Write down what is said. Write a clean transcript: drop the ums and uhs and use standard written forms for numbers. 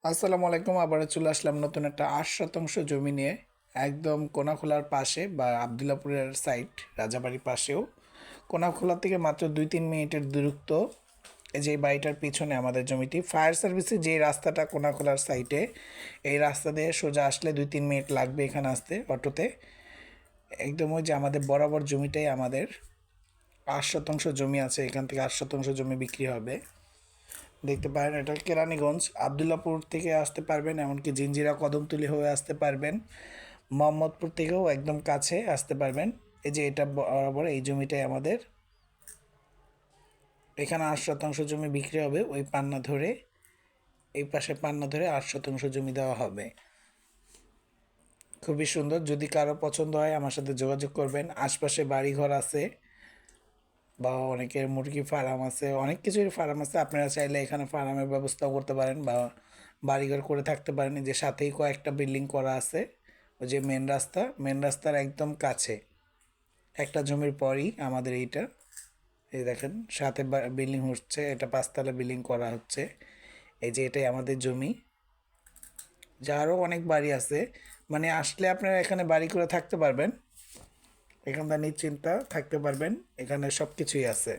আসসালামু আলাইকুম। আবারও চলে আসলাম নতুন একটা ৮ শতাংশ জমি নিয়ে, একদম কোনাখোলার পাশে বা আবদুল্লাপুরের সাইড, রাজাবাড়ির পাশেও। কোনাখোলা থেকে মাত্র ২-৩ মিনিটের দূরত্ব। এই যে এই বাড়িটার পিছনে আমাদের জমিটি, ফায়ার সার্ভিসে যে রাস্তাটা কোনাখোলার সাইডে, এই রাস্তা দিয়ে সোজা আসলে ২-৩ মিনিট লাগবে এখানে আসতে অটোতে। একদম ওই যে আমাদের বরাবর জমিটাই আমাদের ৮ শতাংশ জমি আছে, এখান থেকে ৮ শতাংশ জমি বিক্রি হবে। দেখতে পারেন এটা কেরানীগঞ্জ, আবদুল্লাপুর থেকে আসতে পারবেন, এমনকি জিঞ্জিরা কদমতলী হয়ে আসতে পারবেন, মোহাম্মদপুর থেকেও একদম কাছে আসতে পারবেন। এই যে এটা বরাবর এই জমিটাই আমাদের, এখানে ৮ শতাংশ জমি বিক্রি হবে ওই পান্না ধরে, এই পাশে পান্না ধরে ৮ শতাংশ জমি দেওয়া হবে। খুবই সুন্দর, যদি কারো পছন্দ হয় আমার সাথে যোগাযোগ করবেন। আশপাশে বাড়িঘর আছে বা অনেকের মুরগি ফার্ম আছে, অনেক কিছুর ফার্ম আছে, আপনারা চাইলে এখানে ফার্মের ব্যবস্থাও করতে পারেন বা বাড়িঘর করে থাকতে পারেন। যে সাথেই কয়েকটা বিল্ডিং করা আছে, ওই যে মেন রাস্তার একদম কাছে একটা জমির পরই আমাদের এইটা। এই দেখেন সাথে বিল্ডিং হচ্ছে, এটা 5 তলা বিল্ডিং করা হচ্ছে। এই যে এটাই আমাদের জমি, যা আরও অনেক বাড়ি আছে। মানে আসলে আপনারা এখানে বাড়ি করে থাকতে পারবেন, এখানটা নিশ্চিন্তা থাকতে পারবেন, এখানে সব কিছুই আছে।